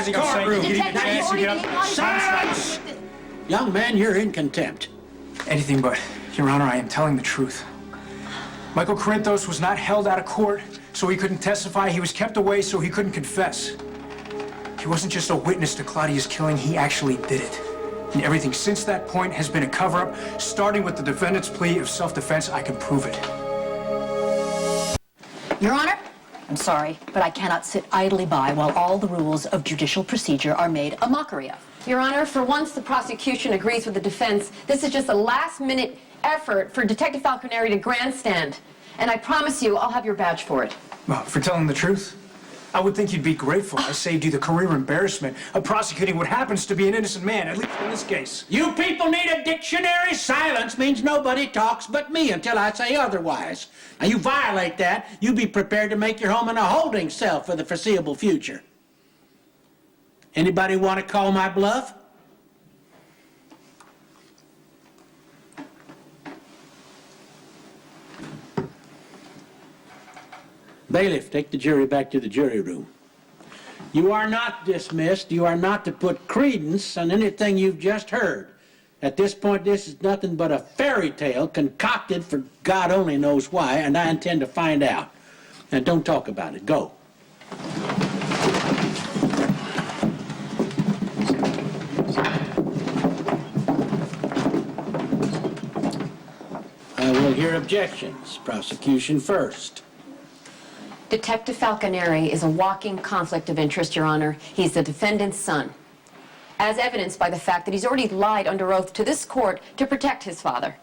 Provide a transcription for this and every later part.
he gonna say? courtroom. Did he get a chance to get up? Silence! Young man, you're in contempt. Anything but. Your Honor, I am telling the truth. Michael Corinthos was not held out of court so he couldn't testify. He was kept away so he couldn't confess. He wasn't just a witness to Claudia's killing, he actually did it. And everything since that point has been a cover-up, starting with the defendant's plea of self-defense. I can prove it. Your Honor, I'm sorry, but I cannot sit idly by while all the rules of judicial procedure are made a mockery of. Your Honor, for once the prosecution agrees with the defense. This is just a last-minute effort for Detective Falconeri to grandstand. And I promise you, I'll have your badge for it. Well, for telling the truth, I would think you'd be grateful. I saved you the career embarrassment of prosecuting what happens to be an innocent man, at least in this case. You people need a dictionary. Silence means nobody talks but me until I say otherwise. Now, you violate that, you be prepared to make your home in a holding cell for the foreseeable future. Anybody want to call my bluff? Bailiff, take the jury back to the jury room. You are not dismissed. You are not to put credence on anything you've just heard. At this point, this is nothing but a fairy tale concocted for God only knows why, and I intend to find out. Now, don't talk about it. Go. I will hear objections. Prosecution first. Detective Falconeri is a walking conflict of interest, Your Honor. He's the defendant's son, as evidenced by the fact that he's already lied under oath to this court to protect his father.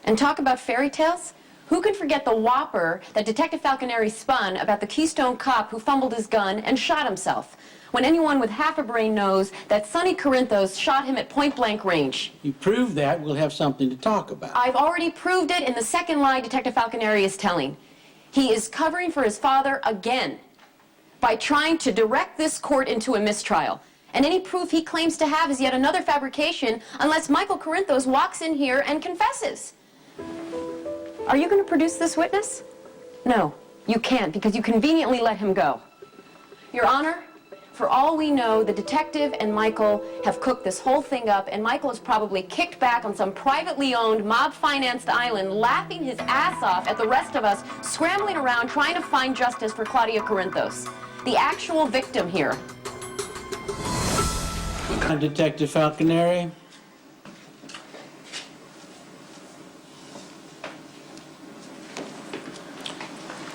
And talk about fairy tales? Who can forget the whopper that Detective Falconeri spun about the Keystone Cop who fumbled his gun and shot himself, when anyone with half a brain knows that Sonny Corinthos shot him at point-blank range? You prove that, we'll have something to talk about. I've already proved it in the second lie Detective Falconeri is telling. He is covering for his father again by trying to direct this court into a mistrial. And any proof he claims to have is yet another fabrication unless Michael Corinthos walks in here and confesses. Are you going to produce this witness? No, you can't, because you conveniently let him go. Your Honor, for all we know, the detective and Michael have cooked this whole thing up, and Michael is probably kicked back on some privately owned, mob-financed island, laughing his ass off at the rest of us, scrambling around trying to find justice for Claudia Corinthos, the actual victim here. Detective Falconeri.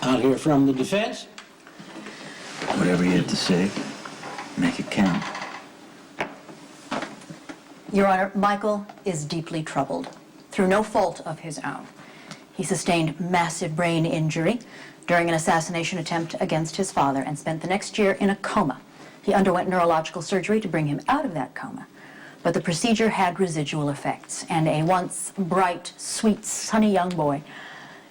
I'll hear from the defense. Whatever you have to say, make it count. Your Honor, Michael is deeply troubled, through no fault of his own. He sustained massive brain injury during an assassination attempt against his father and spent the next year in a coma. He underwent neurological surgery to bring him out of that coma. But the procedure had residual effects, and a once bright, sweet, sunny young boy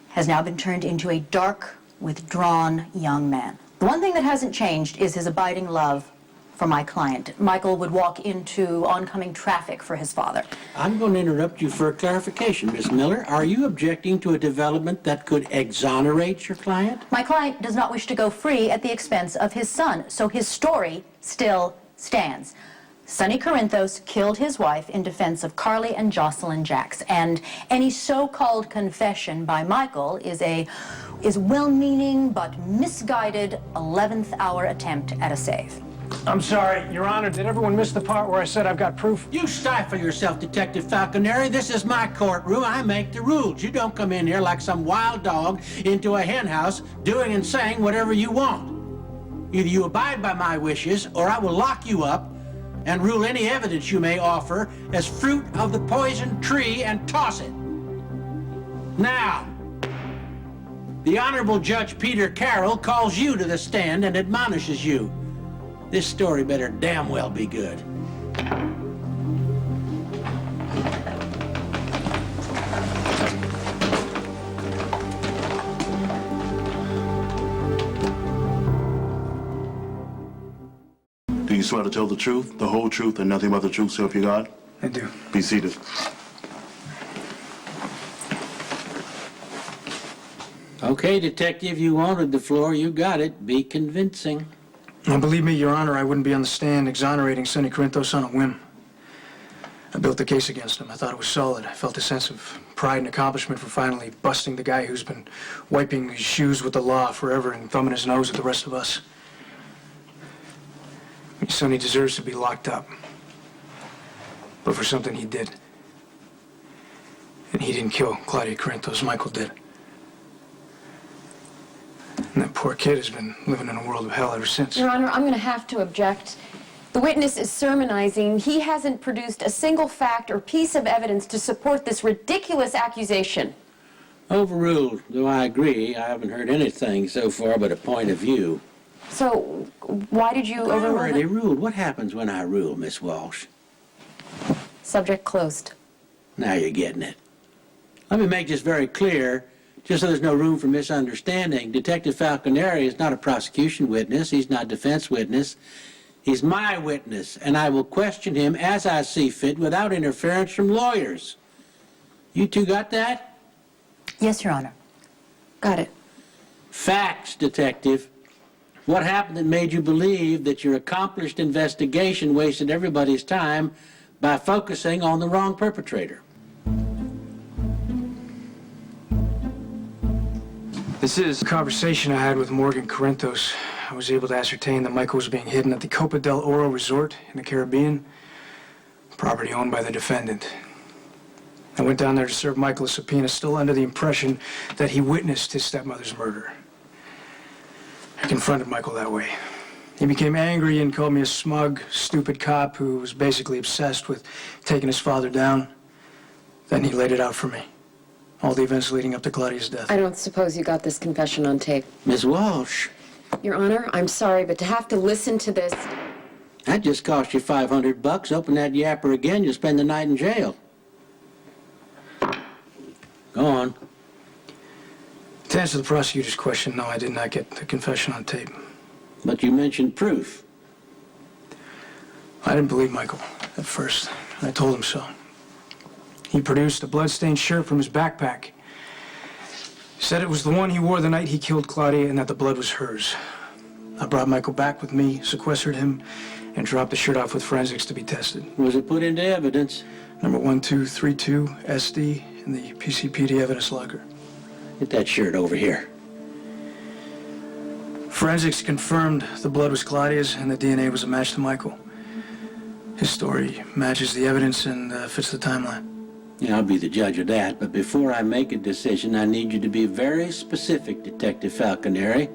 has now been turned into a dark, withdrawn young man. The one thing that hasn't changed is his abiding love for my client. Michael would walk into oncoming traffic for his father. I'm going to interrupt you for a clarification, Miss Miller. Are you objecting to a development that could exonerate your client? My client does not wish to go free at the expense of his son, so his story still stands. Sonny Corinthos killed his wife in defense of Carly and Jocelyn Jacks, and any so-called confession by Michael is well-meaning but misguided 11th hour attempt at a save. I'm sorry, Your Honor, did everyone miss the part where I said I've got proof? You stifle yourself, Detective Falconeri. This is my courtroom. I make the rules. You don't come in here like some wild dog into a hen house doing and saying whatever you want. Either you abide by my wishes, or I will lock you up and rule any evidence you may offer as fruit of the poisoned tree and toss it. Now, the Honorable Judge Peter Carroll calls you to the stand and admonishes you. This story better damn well be good. Do you swear to tell the truth, the whole truth, and nothing but the truth, so help you God? I do. Be seated. Okay, Detective, you wanted the floor. You got it. Be convincing. Now, believe me, Your Honor, I wouldn't be on the stand exonerating Sonny Corinthos on a whim. I built the case against him. I thought it was solid. I felt a sense of pride and accomplishment for finally busting the guy who's been wiping his shoes with the law forever and thumbing his nose at the rest of us. Sonny deserves to be locked up. But for something he did. And he didn't kill Claudia Corinthos. Michael did. And that poor kid has been living in a world of hell ever since. Your Honor, I'm going to have to object. The witness is sermonizing. He hasn't produced a single fact or piece of evidence to support this ridiculous accusation. Overruled, though I agree. I haven't heard anything so far but a point of view. So, why did you overrule Already it? ruled. What happens when I rule, Miss Walsh? Subject closed. Now you're getting it. Let me make this very clear, just so there's no room for misunderstanding. Detective Falconeri is not a prosecution witness. He's not a defense witness. He's my witness, and I will question him as I see fit without interference from lawyers. You two got that? Yes, Your Honor. Got it. Facts, Detective. What happened that made you believe that your accomplished investigation wasted everybody's time by focusing on the wrong perpetrator? This is a conversation I had with Morgan Corinthos. I was able to ascertain that Michael was being hidden at the Copa del Oro Resort in the Caribbean, property owned by the defendant. I went down there to serve Michael a subpoena, still under the impression that he witnessed his stepmother's murder. I confronted Michael that way. He became angry and called me a smug, stupid cop who was basically obsessed with taking his father down. Then he laid it out for me. All the events leading up to Claudia's death. I don't suppose you got this confession on tape. Miss Walsh, Your Honor, I'm sorry, but to have to listen to this... that just cost you $500. Open that yapper again, you'll spend the night in jail. Go on. To answer the prosecutor's question, no, I did not get the confession on tape. But you mentioned proof. I didn't believe Michael at first, and I told him so. He produced a blood-stained shirt from his backpack. Said it was the one he wore the night he killed Claudia and that the blood was hers. I brought Michael back with me, sequestered him, and dropped the shirt off with forensics to be tested. Was it put into evidence? Number 1232 SD in the PCPD evidence locker. Get that shirt over here. Forensics confirmed the blood was Claudia's and the DNA was a match to Michael. His story matches the evidence and fits the timeline. Yeah, I'll be the judge of that, but before I make a decision, I need you to be very specific, Detective Falconeri.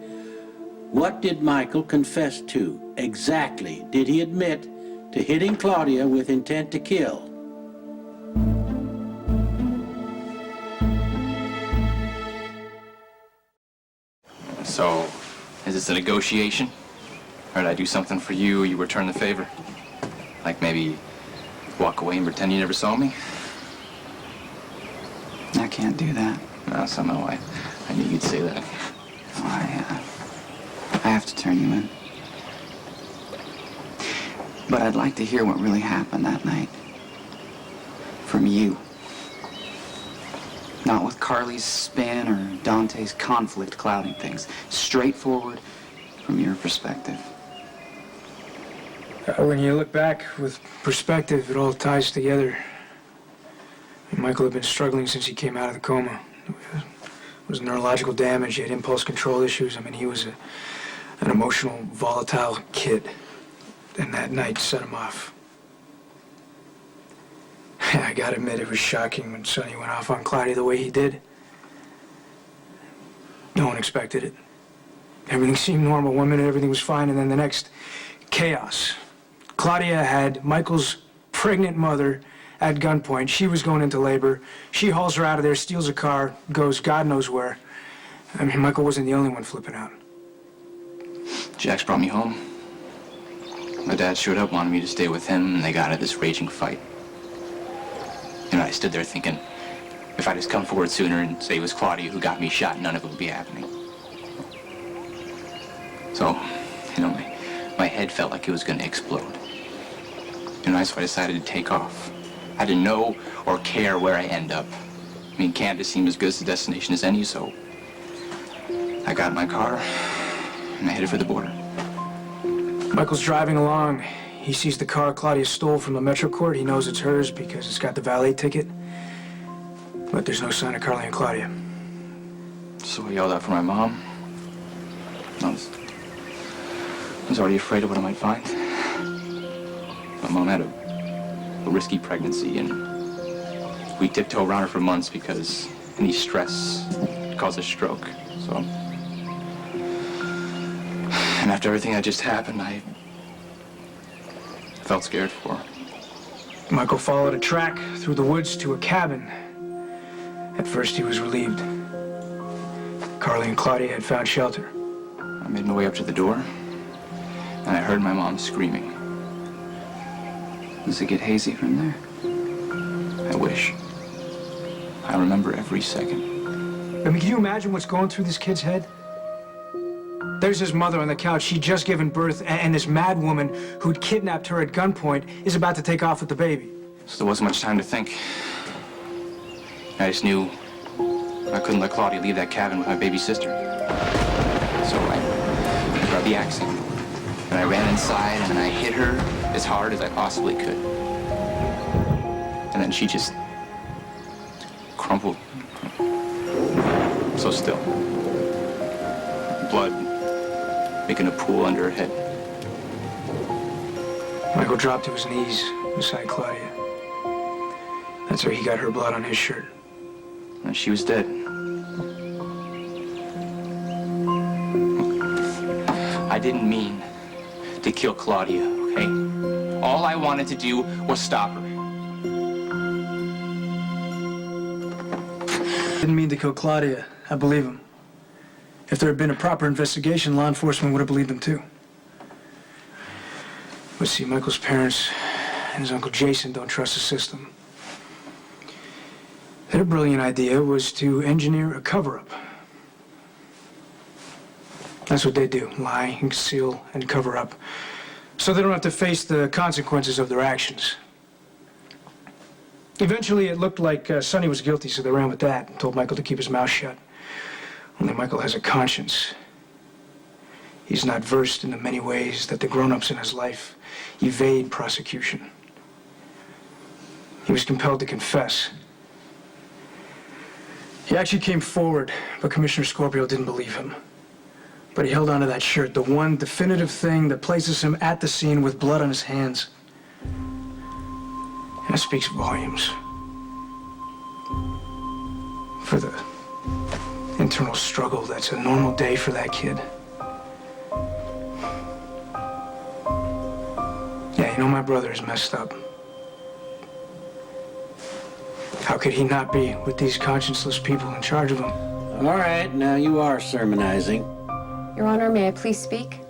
What did Michael confess to? Exactly did he admit to hitting Claudia with intent to kill? So, is this a negotiation? Or did I do something for you, you return the favor? Like maybe walk away and pretend you never saw me? I can't do that. No, somehow I knew you'd say that. Oh, I have to turn you in. But I'd like to hear what really happened that night. From you. Not with Carly's spin or Dante's conflict clouding things. Straightforward from your perspective. When you look back with perspective, it all ties together. Michael had been struggling since he came out of the coma. It was neurological damage. He had impulse control issues. I mean, he was an emotional, volatile kid. And that night set him off. I gotta admit, it was shocking when Sonny went off on Claudia the way he did. No one expected it. Everything seemed normal. 1 minute, everything was fine, and then the next, chaos. Claudia had Michael's pregnant mother at gunpoint. She was going into labor. She hauls her out of there, steals a car, goes God knows where. I mean, Michael wasn't the only one flipping out. Jax brought me home. My dad showed up, wanted me to stay with him, and they got into this raging fight. You know, I stood there thinking, if I just come forward sooner and say it was Claudia who got me shot, none of it would be happening. So, you know, my head felt like it was going to explode. You know, so I decided to take off. I didn't know or care where I end up. I mean, Canada seemed as good as a destination as any, so I got in my car and I headed for the border. Michael's driving along. He sees the car Claudia stole from the Metro Court. He knows it's hers because it's got the valet ticket. But there's no sign of Carly and Claudia. So I yelled out for my mom. I was already afraid of what I might find. My mom had a risky pregnancy, and we tiptoe around her for months because any stress caused a stroke. So, and after everything that just happened, I felt scared for her. Michael followed a track through the woods to a cabin. At first, he was relieved. Carly and Claudia had found shelter. I made my way up to the door, and I heard my mom screaming. Does it get hazy from there? I wish. I remember every second. I mean, can you imagine what's going through this kid's head? There's his mother on the couch. She'd just given birth, and this mad woman who'd kidnapped her at gunpoint is about to take off with the baby. So there wasn't much time to think. I just knew I couldn't let Claudia leave that cabin with my baby sister. So I grabbed the axe and I ran inside and I hit her as hard as I possibly could. And then she just crumpled. So still. Blood making a pool under her head. Michael dropped to his knees beside Claudia. That's where he got her blood on his shirt. And she was dead. I didn't mean to kill Claudia, okay? All I wanted to do was stop her. Didn't mean to kill Claudia. I believe him. If there had been a proper investigation, law enforcement would have believed him too. But see, Michael's parents and his Uncle Jason don't trust the system. Their brilliant idea was to engineer a cover-up. That's what they do, lie and conceal and cover up, so they don't have to face the consequences of their actions. Eventually, it looked like Sonny was guilty, so they ran with that and told Michael to keep his mouth shut. Only Michael has a conscience. He's not versed in the many ways that the grown-ups in his life evade prosecution. He was compelled to confess. He actually came forward, but Commissioner Scorpio didn't believe him. But he held onto that shirt, the one definitive thing that places him at the scene with blood on his hands. And it speaks volumes for the internal struggle that's a normal day for that kid. Yeah, you know, my brother is messed up. How could he not be with these conscienceless people in charge of him? All right, now you are sermonizing. Your Honor, may I please speak?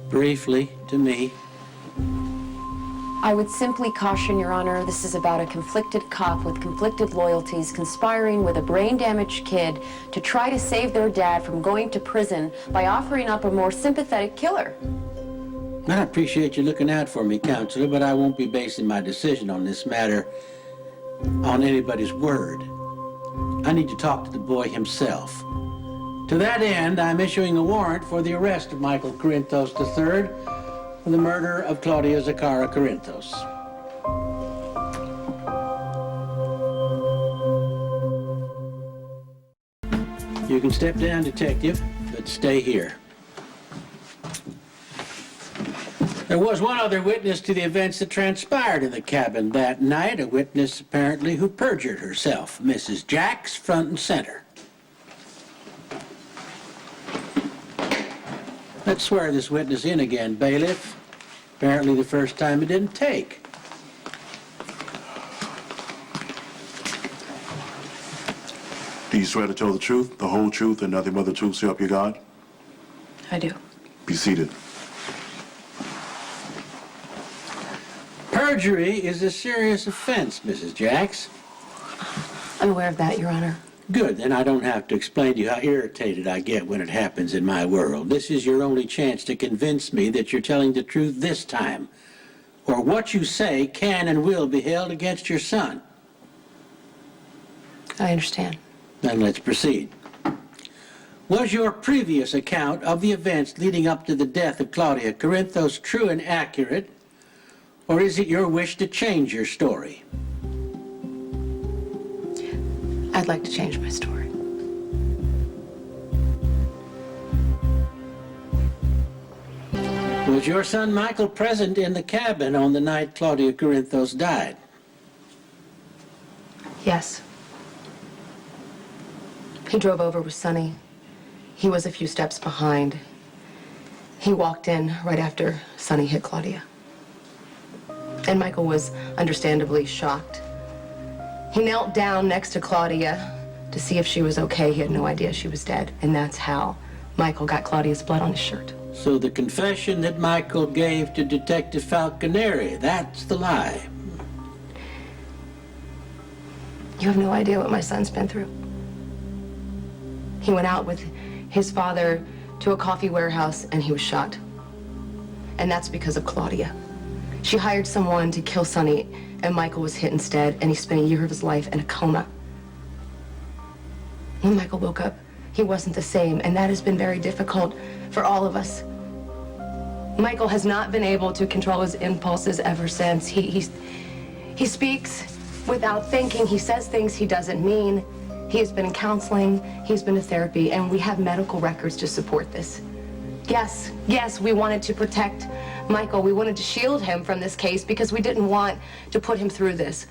Briefly, to me. I would simply caution, Your Honor, this is about a conflicted cop with conflicted loyalties conspiring with a brain-damaged kid to try to save their dad from going to prison by offering up a more sympathetic killer. I appreciate you looking out for me, Counselor, but I won't be basing my decision on this matter on anybody's word. I need to talk to the boy himself. To that end, I'm issuing a warrant for the arrest of Michael Corinthos III for the murder of Claudia Zaccara Corinthos. You can step down, Detective, but stay here. There was one other witness to the events that transpired in the cabin that night, a witness apparently who perjured herself, Mrs. Jacks, front and center. Let's swear this witness in again, bailiff. Apparently the first time it didn't take. Do you swear to tell the truth, the whole truth, and nothing but the truth, so help you God? I do. Be seated. Perjury is a serious offense, Mrs. Jacks. I'm aware of that, Your Honor. Good, then I don't have to explain to you how irritated I get when it happens in my world. This is your only chance to convince me that you're telling the truth this time, or what you say can and will be held against your son. I understand. Then let's proceed. Was your previous account of the events leading up to the death of Claudia Corinthos true and accurate, or is it your wish to change your story? I'd like to change my story. Was your son Michael present in the cabin on the night Claudia Corinthos died? Yes. He drove over with Sonny. He was a few steps behind. He walked in right after Sonny hit Claudia. And Michael was understandably shocked. He knelt down next to Claudia to see if she was okay. He had no idea she was dead. And that's how Michael got Claudia's blood on his shirt. So the confession that Michael gave to Detective Falconeri, that's the lie. You have no idea what my son's been through. He went out with his father to a coffee warehouse and he was shot. And that's because of Claudia. She hired someone to kill Sonny and Michael was hit instead and he spent a year of his life in a coma. When Michael woke up, he wasn't the same, and that has been very difficult for all of us. Michael has not been able to control his impulses ever since. He speaks without thinking. He says things he doesn't mean. He has been in counseling. He's been to therapy, and we have medical records to support this. Yes, we wanted to protect Michael. We wanted to shield him from this case because we didn't want to put him through this.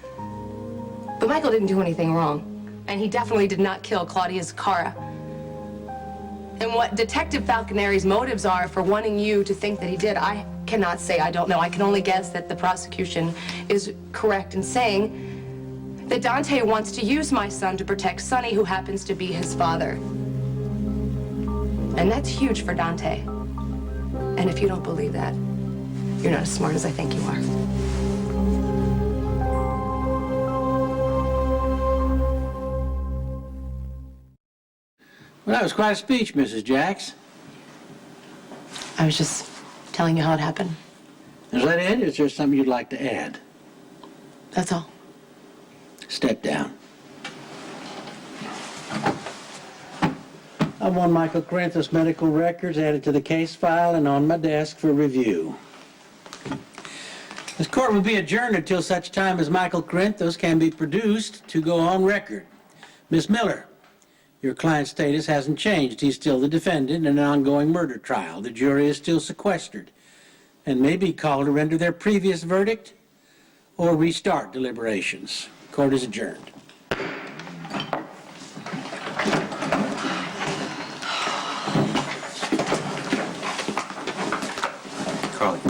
But Michael didn't do anything wrong, and he definitely did not kill Claudia Zacchara. And what Detective Falconeri's motives are for wanting you to think that he did, I cannot say. I don't know. I can only guess that the prosecution is correct in saying that Dante wants to use my son to protect Sonny, who happens to be his father. And that's huge for Dante. And if you don't believe that, you're not as smart as I think you are. Well, that was quite a speech, Mrs. Jacks. I was just telling you how it happened. Is that it, or is there something you'd like to add? That's all. Step down. I want Michael Corinthos' medical records added to the case file and on my desk for review. This court will be adjourned until such time as Michael Corinthos can be produced to go on record. Miss Miller, your client's status hasn't changed. He's still the defendant in an ongoing murder trial. The jury is still sequestered and may be called to render their previous verdict or restart deliberations. Court is adjourned. Carly.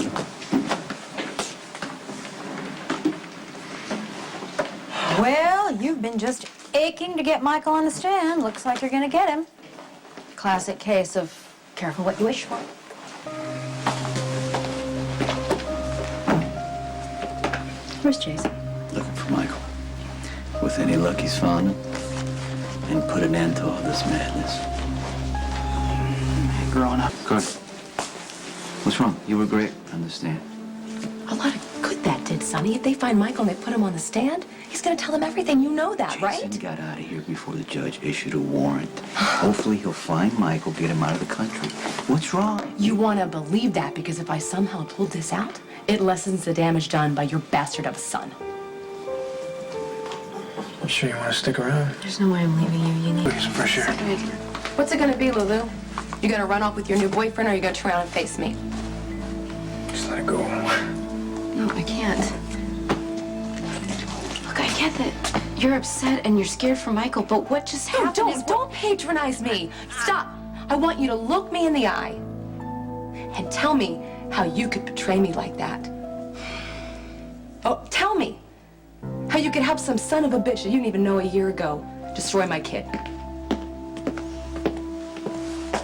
Well, you've been just aching to get Michael on the stand. Looks like you're gonna get him. Classic case of careful what you wish for. Where's Jason? Looking for Michael. With any luck, he's found him and put an end to all this madness. Growing up. Carly, what's wrong? You were great. Understand. A lot of good that did, Sonny. If they find Michael and they put him on the stand, he's gonna tell them everything. You know that, right? Jason got out of here before the judge issued a warrant. Hopefully he'll find Michael, get him out of the country. What's wrong? You want to believe that because if I somehow pulled this out, it lessens the damage done by your bastard of a son. You sure you want to stick around? There's no way I'm leaving you. You need Look at some fresh air. What's it gonna be, Lulu? You gonna run off with your new boyfriend or you gonna turn around and face me? Just let it go. No, I can't. Look, I get that you're upset and you're scared for Michael, but what just happened Don't patronize me. Stop. I want you to look me in the eye and tell me how you could betray me like that. Oh, tell me how you could help some son of a bitch that you didn't even know a year ago destroy my kid.